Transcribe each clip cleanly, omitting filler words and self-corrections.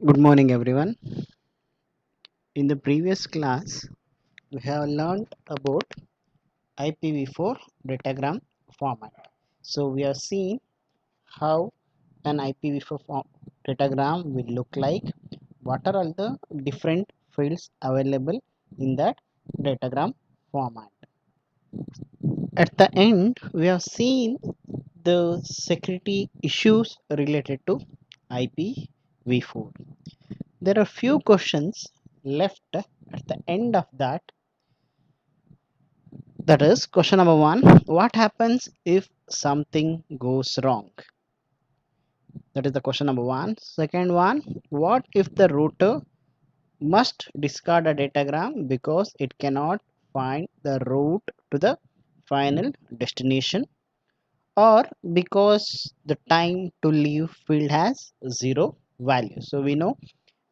Good morning, everyone. In the previous class, we have learned about IPv4 datagram format. So, we have seen how an IPv4 datagram will look like, what are all the different fields available in that datagram format. At the end, we have seen the security issues related to IPv4. There are few questions left at the end of that. That is question number one: what happens if something goes wrong? That is the question number one. Second one: what if the router must discard a datagram because it cannot find the route to the final destination, or because the time to leave field has zero value? So we know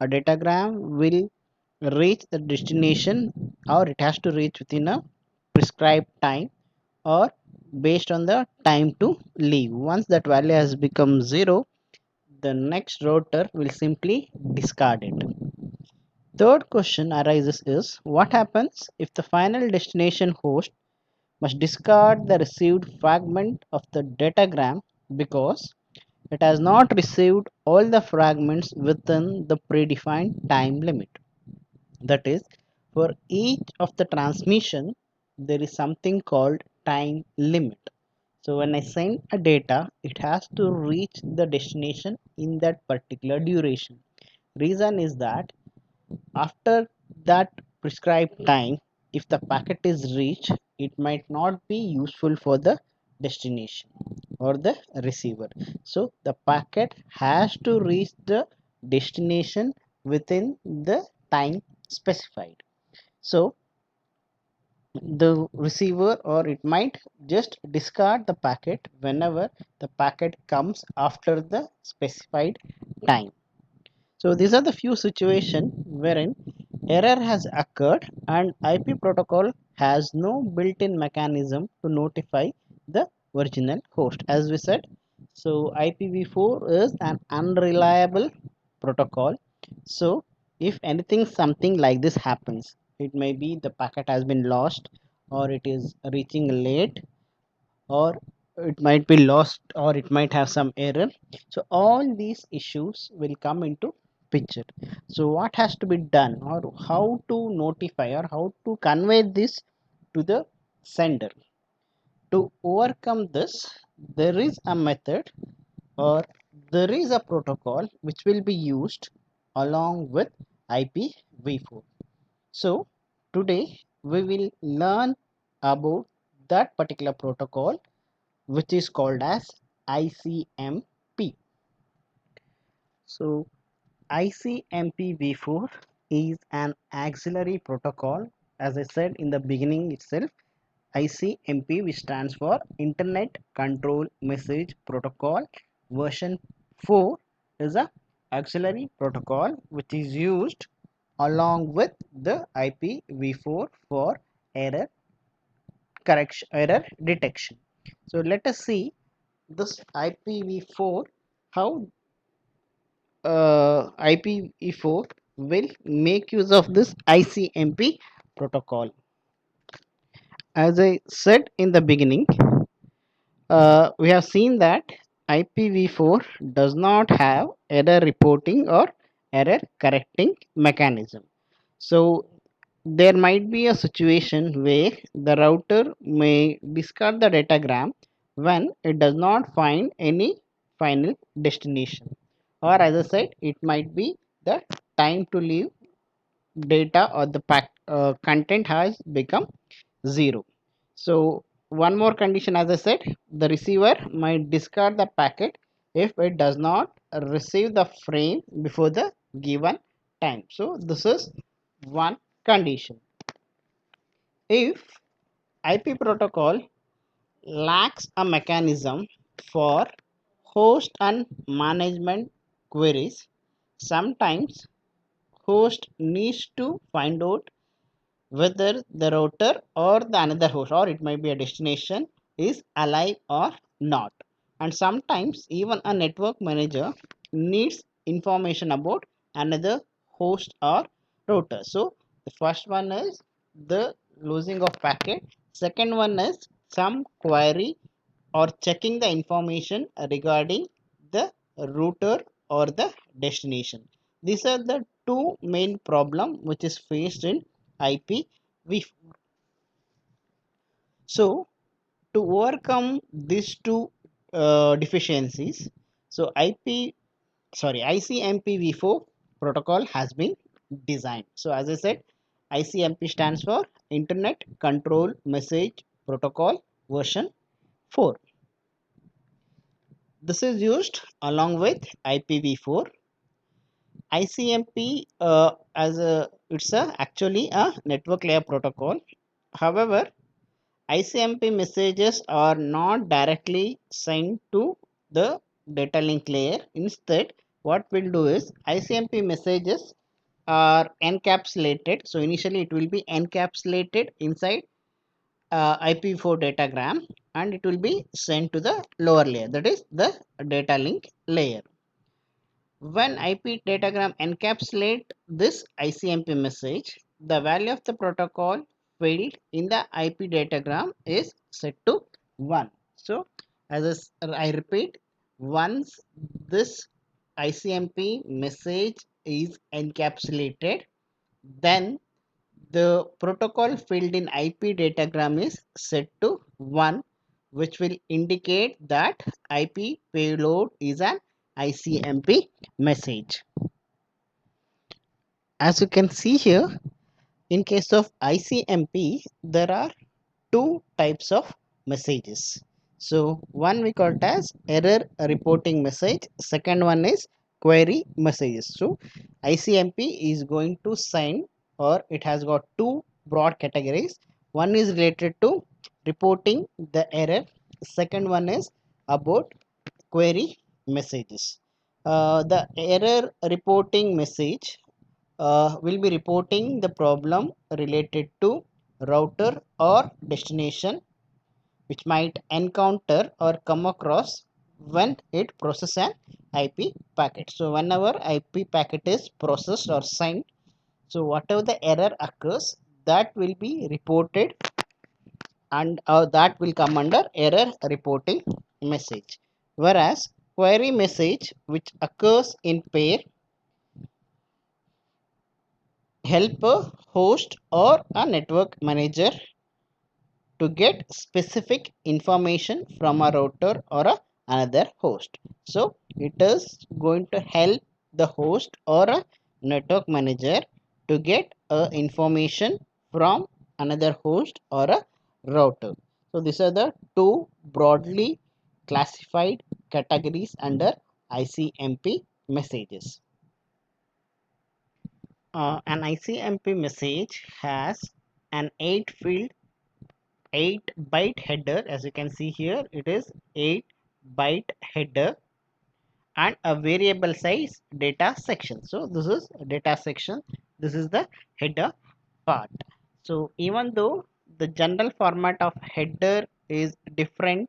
a datagram will reach the destination, or it has to reach within a prescribed time, or based on the time to leave. Once that value has become zero, the next router will simply discard it. Third question arises is, what happens if the final destination host must discard the received fragment of the datagram because it has not received all the fragments within the predefined time limit? That is, for each of the transmission, there is something called time limit. So when I send a data, it has to reach the destination in that particular duration. Reason is that after that prescribed time, if the packet is reached, it might not be useful for the destination or the receiver. So the packet has to reach the destination within the time specified. So the receiver, or it might just discard the packet whenever the packet comes after the specified time. So these are the few situations wherein error has occurred and IP protocol has no built-in mechanism to notify the original host. As we said, so IPv4 is an unreliable protocol. So if anything something like this happens, it may be the packet has been lost, or it is reaching late, or it might be lost, or it might have some error. So all these issues will come into picture. So what has to be done, or how to notify, or how to convey this to the sender? To overcome this, there is a method, or there is a protocol which will be used along with IPv4. So today we will learn about that particular protocol, which is called as ICMP. So ICMP v4 is an auxiliary protocol. As I said in the beginning itself, ICMP, which stands for Internet Control Message Protocol version 4, is a auxiliary protocol which is used along with the IPv4 for error correction, error detection. So let us see this IPv4, how IPv4 will make use of this ICMP protocol. As I said in the beginning, we have seen that IPv4 does not have error reporting or error correcting mechanism. So there might be a situation where the router may discard the datagram when it does not find any final destination, or as I said, it might be the time to leave data, or the content has become zero. So one more condition, as I said, the receiver might discard the packet if it does not receive the frame before the given time. So this is one condition. If IP protocol lacks a mechanism for host and management queries, sometimes host needs to find out whether the router or the another host, or it might be a destination, is alive or not. And sometimes even a network manager needs information about another host or router. So the first one is the losing of packet. Second one is some query or checking the information regarding the router or the destination. These are the two main problem which is faced in IPv4. So to overcome these two deficiencies, so ICMP-v4 protocol has been designed. So as I said, ICMP stands for Internet Control Message Protocol version 4. This is used along with IPv4. ICMP as a it's a actually a network layer protocol. However, ICMP messages are not directly sent to the data link layer. Instead, what we'll do is ICMP messages are encapsulated. So initially it will be encapsulated inside IP4 datagram, and it will be sent to the lower layer, that is the data link layer. When IP datagram encapsulate this ICMP message, the value of the protocol field in the IP datagram is set to 1. So as I repeat, once this ICMP message is encapsulated, then the protocol field in IP datagram is set to 1, which will indicate that IP payload is an ICMP message. As you can see here, in case of ICMP, there are two types of messages. So one we call it as error reporting message. Second one is query messages. So ICMP is going to send, or it has got two broad categories. One is related to reporting the error. Second one is about query messages. The error reporting message will be reporting the problem related to router or destination which might encounter or come across when it processes an IP packet. So whenever IP packet is processed or sent, so whatever the error occurs, that will be reported, and that will come under error reporting message. Whereas query message which occurs in pair help a host or a network manager to get specific information from a router or another host. So it is going to help the host or a network manager to get information from another host or a router. So these are the two broadly classified categories under ICMP messages. An ICMP message has an 8 byte header. As you can see here, it is 8 byte header and a variable size data section. So this is data section, this is the header part. So even though the general format of header is different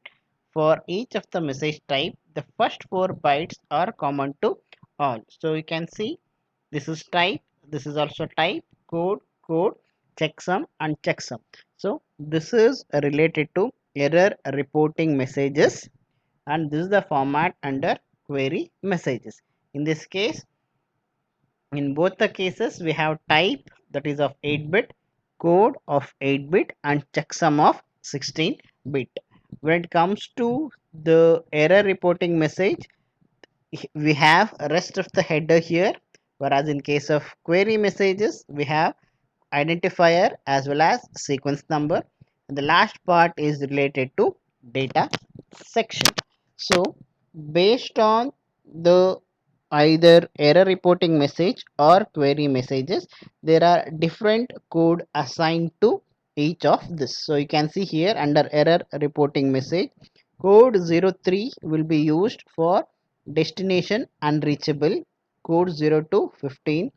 for each of the message type, the first 4 bytes are common to all. So you can see this is type, this is also type, code, checksum and checksum. So this is related to error reporting messages, and this is the format under query messages. In this case, in both the cases, we have type, that is of 8-bit, code of 8-bit and checksum of 16-bit. When it comes to the error reporting message, we have rest of the header here, whereas in case of query messages we have identifier as well as sequence number, and the last part is related to data section. So based on the either error reporting message or query messages, there are different code assigned to each of this. So you can see here under error reporting message, code 03 will be used for destination unreachable, code 02 15,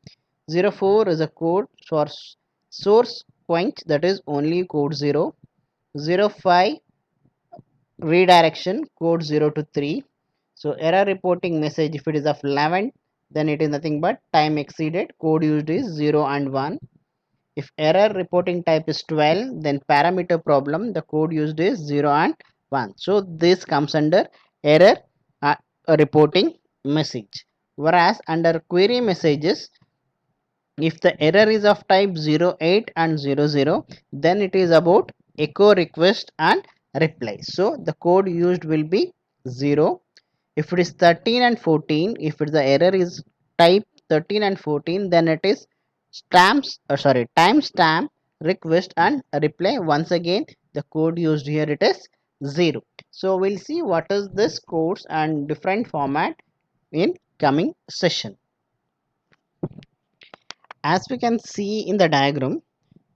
04 is a code for source quench, that is only code 0, 05 redirection, code 0 to 3. So error reporting message if it is of 11 then it is nothing but time exceeded. Code used is 0 and 1. If error reporting type is 12, then parameter problem, the code used is 0 and 1. So this comes under error reporting message. Whereas under query messages, if the error is of type 08 and 00, then it is about echo request and reply. So the code used will be 0. If it is 13 and 14, if the error is type 13 and 14, then it is timestamp request and reply. Once again, the code used here, it is 0. So we'll see what is this codes and different format in coming session. As we can see in the diagram,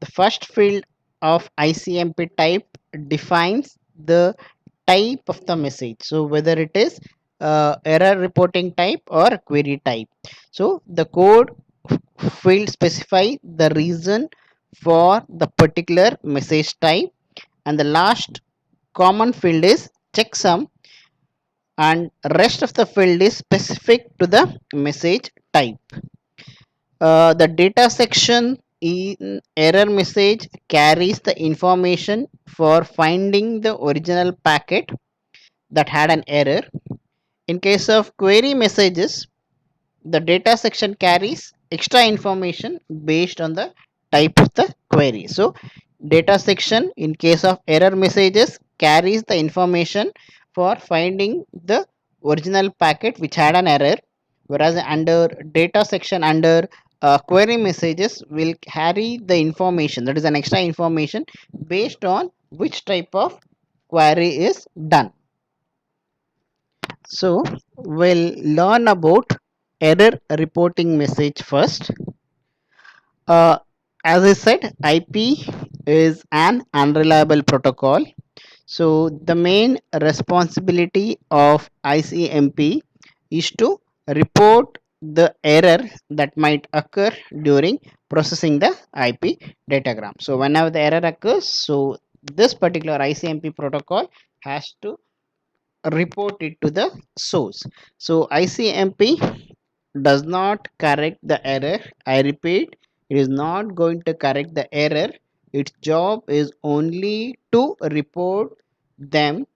the first field of ICMP type defines the type of the message. So whether it is error reporting type or query type. So the code field specify the reason for the particular message type, and the last common field is checksum, and rest of the field is specific to the message type. The data section in error message carries the information for finding the original packet that had an error. In case of query messages, the data section carries extra information based on the type of the query. So data section in case of error messages carries the information for finding the original packet which had an error, whereas under data section under query messages will carry the information, that is an extra information based on which type of query is done. So we'll learn about error reporting message first. Uh, as I said, IP is an unreliable protocol. So the main responsibility of ICMP is to report the error that might occur during processing the IP datagram. So whenever the error occurs, so this particular ICMP protocol has to report it to the source. So ICMP does not correct the error. I repeat, it is not going to correct the error. Its job is only to report them,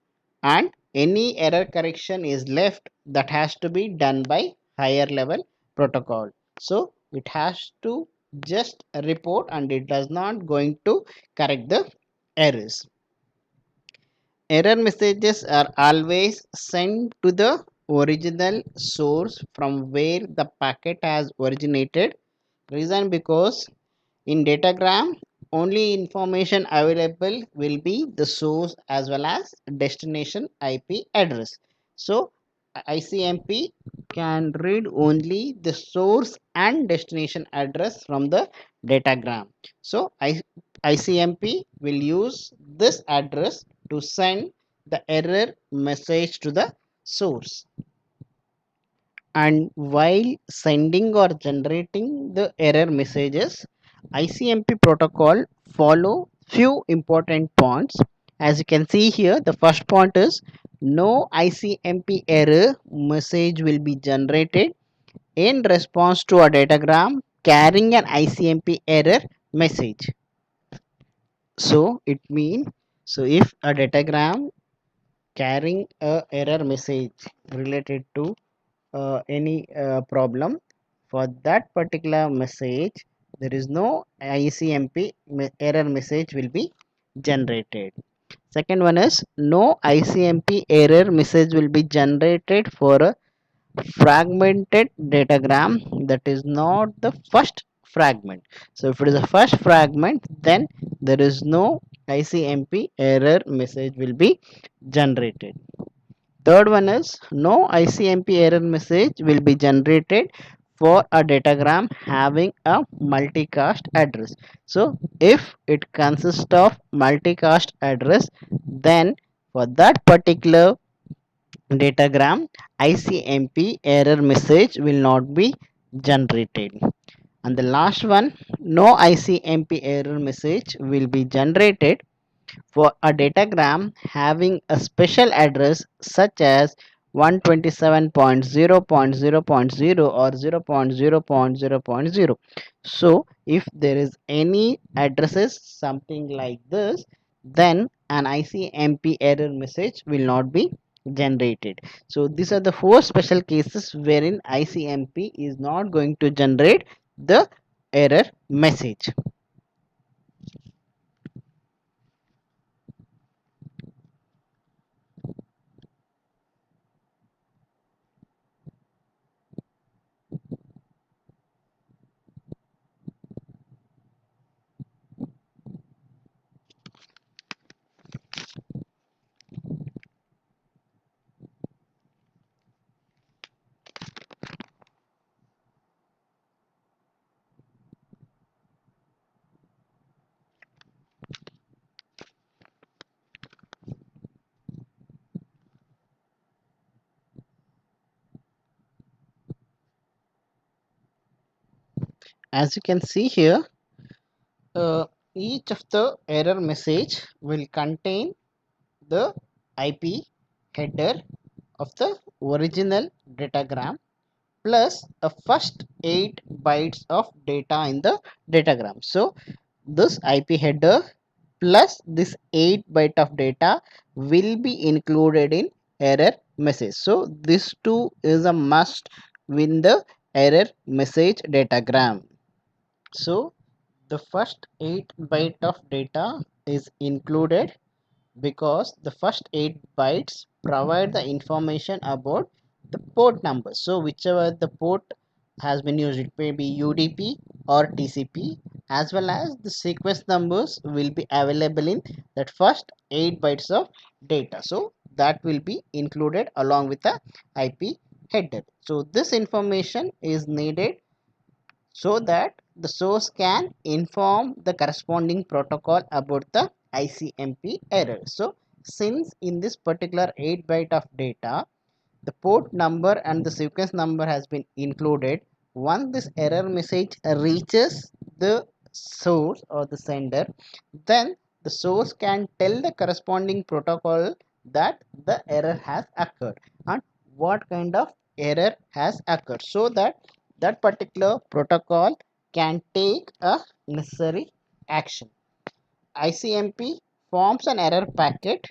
and any error correction is left that has to be done by higher level protocol. So it has to just report, and it does not going to correct the errors. Error messages are always sent to the original source from where the packet has originated. Reason because in datagram only information available will be the source as well as destination IP address. So ICMP can read only the source and destination address from the datagram. So ICMP will use this address to send the error message to the source. And while sending or generating the error messages, ICMP protocol follow few important points. As you can see here, the first point is no ICMP error message will be generated in response to a datagram carrying an ICMP error message. So it means, so if a datagram carrying a error message related to any problem, for that particular message there is no ICMP error message will be generated. Second one is no ICMP error message will be generated for a fragmented datagram that is not the first fragment. So if it is a first fragment, then there is no ICMP error message will be generated. Third one is no ICMP error message will be generated for a datagram having a multicast address. So if it consists of multicast address, then for that particular datagram ICMP error message will not be generated. And the last one, no ICMP error message will be generated. For a datagram having a special address such as 127.0.0.0 or 0.0.0.0. So if there is any addresses something like this, then an ICMP error message will not be generated. So these are the four special cases wherein ICMP is not going to generate the error message. As you can see here, each of the error message will contain the IP header of the original datagram plus a first 8 bytes of data in the datagram. So this IP header plus this 8 byte of data will be included in error message. So this too is a must in the error message datagram. So the first 8 byte of data is included because the first 8 bytes provide the information about the port number. So whichever the port has been used, it may be UDP or TCP, as well as the sequence numbers will be available in that first 8 bytes of data. So that will be included along with the IP header. So this information is needed so that the source can inform the corresponding protocol about the ICMP error. So since in this particular 8 byte of data, the port number and the sequence number has been included, once this error message reaches the source or the sender, then the source can tell the corresponding protocol that the error has occurred and what kind of error has occurred, so that that particular protocol can take a necessary action. ICMP forms an error packet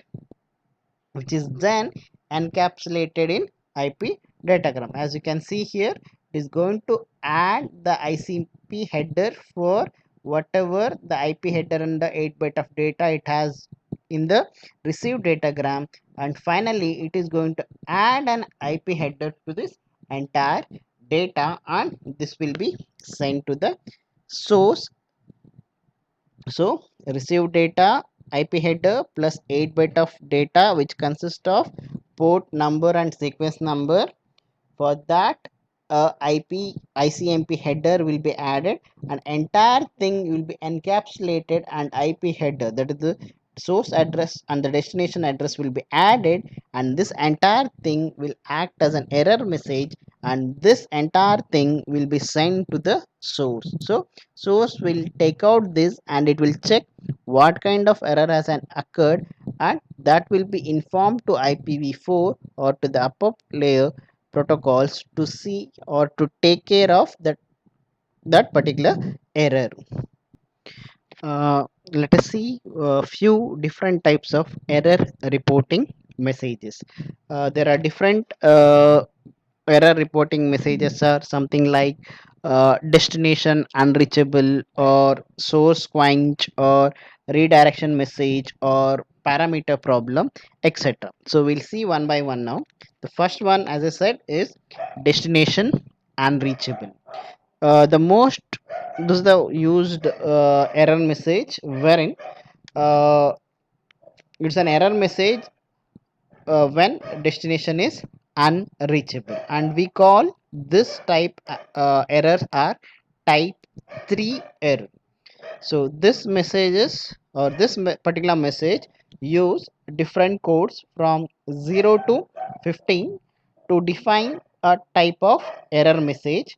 which is then encapsulated in IP datagram. As you can see here, it is going to add the ICP header for whatever the IP header and the 8 byte of data it has in the received datagram, and finally it is going to add an IP header to this entire data, and this will be sent to the source. So receive data, IP header plus 8 byte of data which consists of port number and sequence number. For that, IP ICMP header will be added, and entire thing will be encapsulated, and IP header, that is the source address and the destination address, will be added, and this entire thing will act as an error message, and this entire thing will be sent to the source. So source will take out this and it will check what kind of error has occurred, and that will be informed to IPv4 or to the upper layer protocols to see or to take care of that particular error. Let us see a few different types of error reporting messages. There are different error reporting messages are something like destination unreachable or source quench or redirection message or parameter problem, etc. So we'll see one by one now. The first one, as I said, is destination unreachable. The most This is the used error message wherein uh, it's an error message when destination is unreachable, and we call this type errors are type 3 error. So this messages or this particular message use different codes from 0 to 15 to define a type of error message,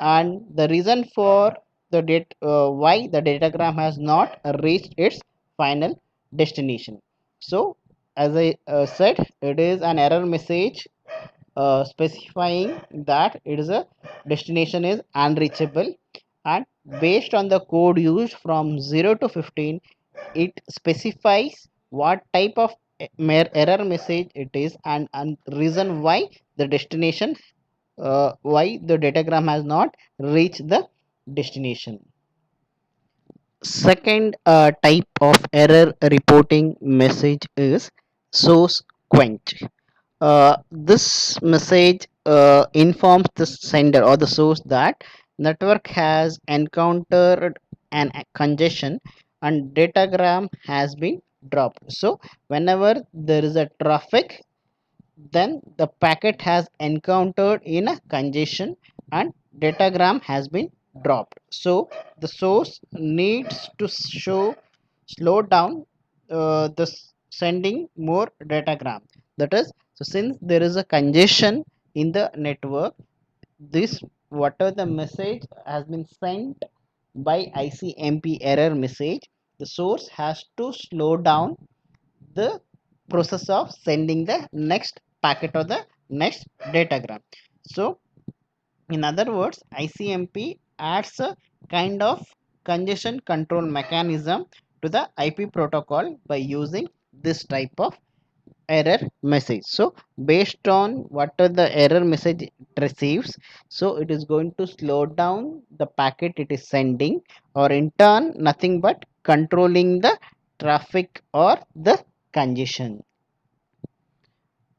and the reason for the why the datagram has not reached its final destination. So as I said, it is an error message specifying that it is a destination is unreachable, and based on the code used from 0 to 15, it specifies what type of error message it is, and reason why the destination, why the datagram has not reached the destination. Second type of error reporting message is source quench. This message informs the sender or the source that network has encountered an congestion and datagram has been dropped. So whenever there is a traffic, then the packet has encountered in a congestion and datagram has been dropped. So the source needs to slow down the sending more datagram. That is, so since there is a congestion in the network, this whatever the message has been sent by ICMP error message, the source has to slow down the process of sending the next packet or the next datagram. So in other words, ICMP adds a kind of congestion control mechanism to the IP protocol by using this type of error message. So based on what the error message it receives, so it is going to slow down the packet it is sending, or in turn nothing but controlling the traffic or the congestion.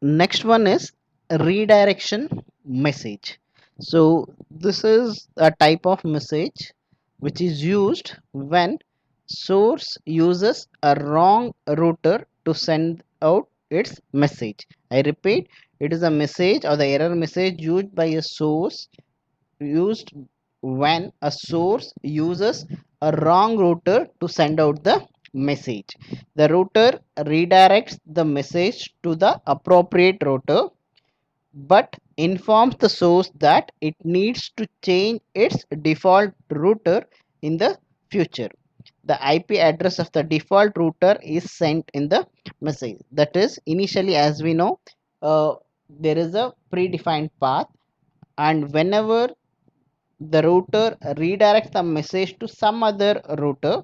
Next one is redirection message. So this is a type of message which is used when source uses a wrong router to send out its message. I repeat, it is a message or the error message used by a source, used when a source uses a wrong router to send out the message. The router redirects the message to the appropriate router but informs the source that it needs to change its default router in the future. The IP address of the default router is sent in the message. That is, initially, as we know, there is a predefined path, and whenever the router redirects the message to some other router,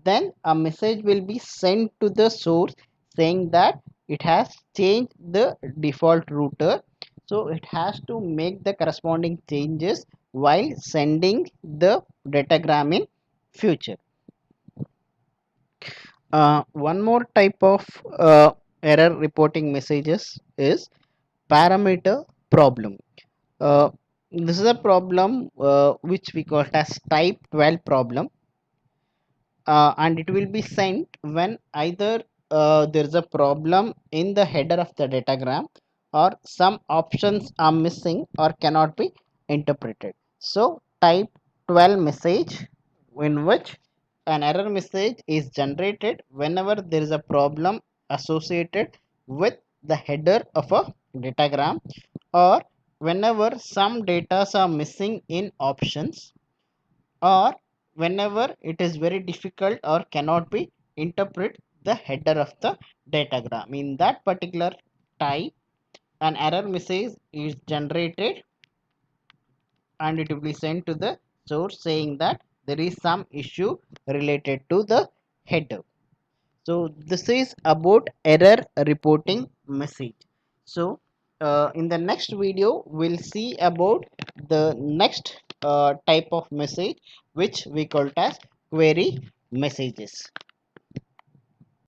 then a message will be sent to the source saying that it has changed the default router. So it has to make the corresponding changes while sending the datagram in future. One more type of error reporting messages is parameter problem. uh, this is a problem which we call as type 12 problem, and it will be sent when either there is a problem in the header of the datagram, or some options are missing or cannot be interpreted. So type 12 message, in which an error message is generated whenever there is a problem associated with the header of a datagram, or whenever some data are missing in options, or whenever it is very difficult or cannot be interpret the header of the datagram. In that particular type, an error message is generated and it will be sent to the source saying that there is some issue related to the header. So this is about error reporting message. So in the next video we'll see about the next type of message which we call as query messages.